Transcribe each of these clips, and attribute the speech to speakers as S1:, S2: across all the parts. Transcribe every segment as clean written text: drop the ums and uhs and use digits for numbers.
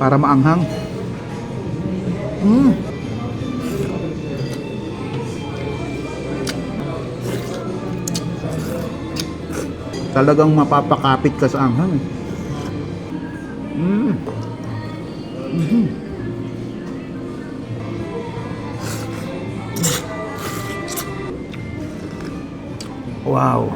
S1: para maanghang. Mm. Talagang mapapakapit ka sa anghang eh. Mm. Mm-hmm. Wow.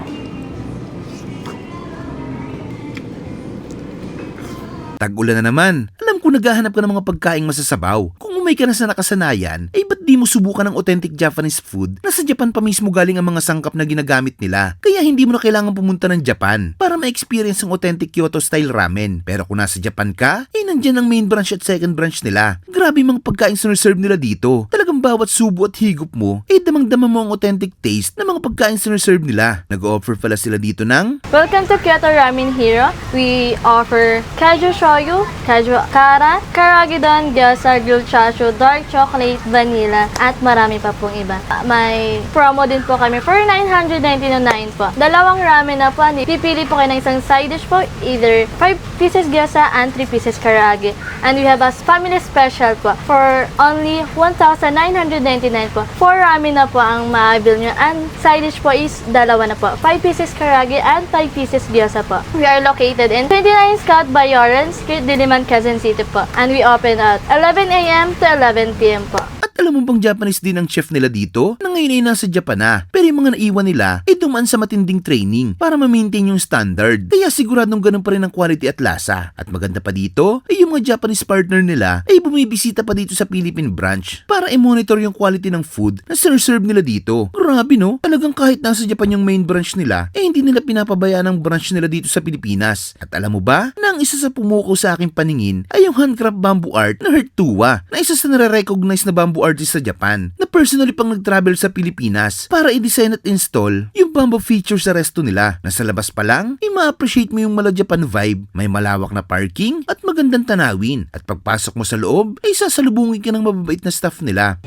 S2: Tag-ulan na naman. Alam ko naghahanap ka ng mga pagkaing masasabaw. Kung umay ka na sa nakasanayan, ay ba't di mo subukan ng authentic Japanese food na sa Japan pa mismo galing ang mga sangkap na ginagamit nila? Kaya hindi mo na kailangan pumunta ng Japan para ma-experience ang authentic Kyoto style ramen. Pero kung nasa Japan ka, ay nandyan ang main branch at second branch nila. Grabe mga pagkain sinaserve nila dito. Talagang bawat subo at higop mo, ay damang-dama mo ang authentic taste ng mga pagkain sinaserve nila. Nag-offer pala sila dito ng
S3: Welcome to Kyoto Ramen Hero. We offer Kaju Shoyu, Kaju Kara, Karagidon, Gyoza, Grilled Chashu, Dark Chocolate, Vanilla, at marami pa pong iba. May promo din po kami for 999 po. Dalawang ramen na po. Pipili po kayo ng isang side dish po, either 5 pieces gyoza and 3 pieces karage. And we have a family special po for only 1,999 po. 4 ramen na po ang maabil nyo and side dish po is dalawa na po. 5 pieces karage and 5 pieces gyoza po. We are located in 29 Scout Bayoran Street, Diliman, Quezon City po. And we open at 11 a.m. to 11 p.m. po.
S2: At alam mo bang Japanese din ang chef nila dito na ngayon ay nasa Japan na, pero yung mga naiwan nila ay dumaan sa matinding training para ma-maintain yung standard. Kaya siguradong ganun pa rin ang quality at lasa. At maganda pa dito ay yung mga Japanese partner nila ay bumibisita pa dito sa Philippine branch para i-monitor yung quality ng food na serve nila dito. Grabe no? Talagang kahit nasa Japan yung main branch nila, eh hindi nila pinapabayaan ang branch nila dito sa Pilipinas. At alam mo ba na ang isa sa pumukaw sa aking paningin ay yung handcraft bamboo art na Hertua, na isa sa nare-recognize na bamboo artist sa Japan na personally pang nag-travel sa Pilipinas para i-design at install yung bamboo features sa resto nila na sa labas pa lang ay ma-appreciate mo yung mala Japan vibe. May malawak na parking at magandang tanawin at pagpasok mo sa loob ay sasalubungin ka ng mababait na staff nila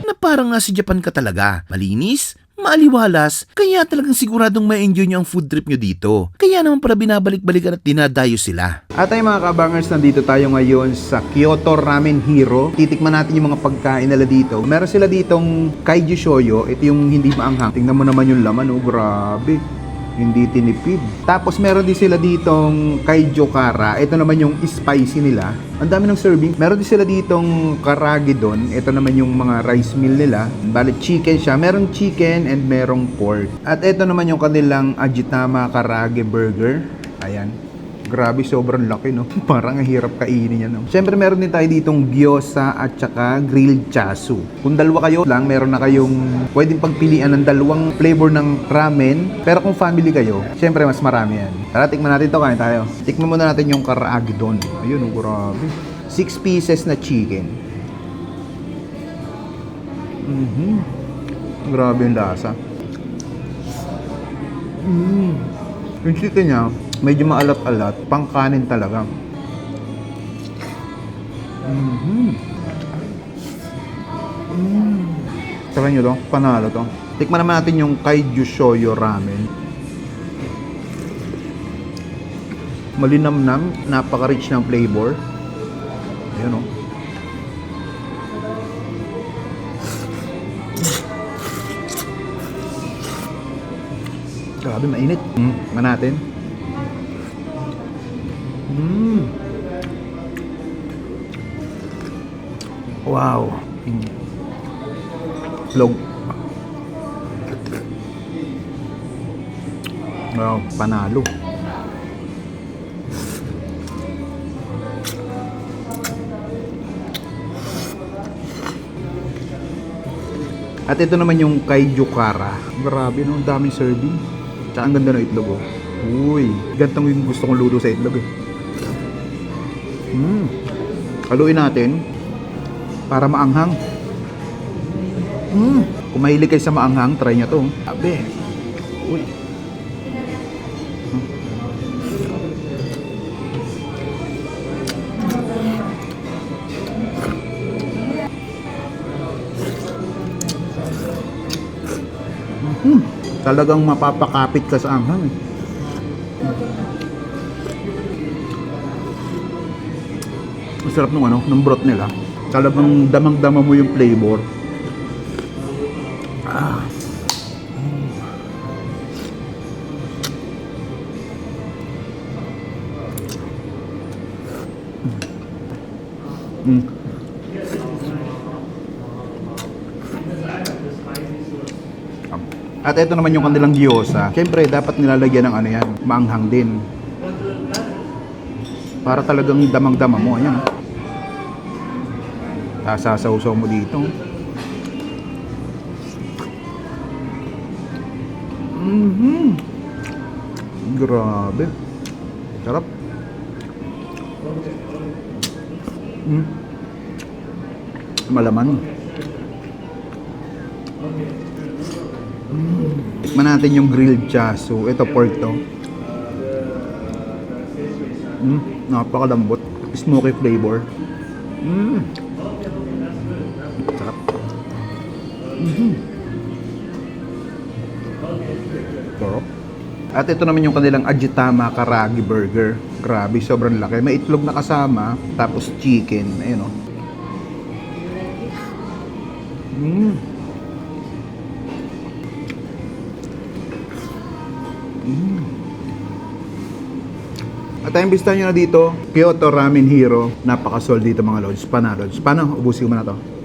S2: na parang nasa Japan ka talaga. Malinis, maaliwalas, kaya talagang siguradong ma-enjoy nyo ang food trip nyo dito. Kaya naman pala binabalik-balikan at dinadayo sila.
S1: At ay mga kabangers, nandito tayo ngayon sa Kyoto Ramen Hero. Titikman natin yung mga pagkain nila dito. Meron sila ditong Kaiju Shoyo. Ito yung hindi maanghang. Tingnan mo naman yung laman, oh, grabe. Hindi tinipid. Tapos meron din sila ditong Kaiju Kara. Ito naman yung spicy nila. Ang dami ng serving. Meron din sila ditong Karagidon. Ito naman yung mga rice meal nila. Bali chicken siya. Merong chicken and merong pork. At ito naman yung kanilang Ajitama Karage Burger. Ayan. Grabe, sobrang laki, no? Parang ang hirap kainin yan, no? Siyempre, meron din tayo ditong gyoza at saka grilled chasu. Kung dalawa kayo lang, meron na kayong pwedeng pagpilian ng dalawang flavor ng ramen. Pero kung family kayo, siyempre, mas marami yan. Tara, tikman natin to, kain tayo. Tikman muna natin yung karagidon. Ayun, oh, grabe. 6 pieces na chicken. Grabe yung lasa. Yung chicken niya, medyo maalat-alat, pangkanin talaga. Try nyo to, panalo to. Tikman naman natin yung Kaiju Shoyo Ramen. Malinamnam, napaka-rich ng flavor. Ayan o. Grabe, mainit. Tikman natin. Wow. Log. Wow, panalo. At ito naman yung Kaiju Kara. Grabe, no? Daming serving. Tsaka ang ganda ng itlog, oh. Uy, gantong yung gusto kong luto sa itlog, eh. Haluin natin para maanghang. Kung mahilig kayo sa maanghang, try nyo to. Abe. Uy. Talagang mapapakapit ka sa anghang, eh. Ang sarap ng broth nila. Talagang damang-dama mo yung flavor. Ah. Mm. At ito naman yung kanilang gyoza. Siyempre, dapat nilalagyan ng ano yan, maanghang din. Para talagang damang-dama mo. Ayan. Sasawsaw mo dito. Grabe. Sarap. Malaman. Tikman natin yung grilled chasu. Ito pork to. Napakalambot. Smoky flavor. Sarap. Sarap. At ito naman yung kanilang Ajitama Karagi Burger. Grabe, sobrang laki. May itlog na kasama, tapos chicken. Ayun o. At ang imbitahan nyo na dito, Kyoto Ramen Hero. Napakasol dito mga lods. Paano? Ubusin ko muna to.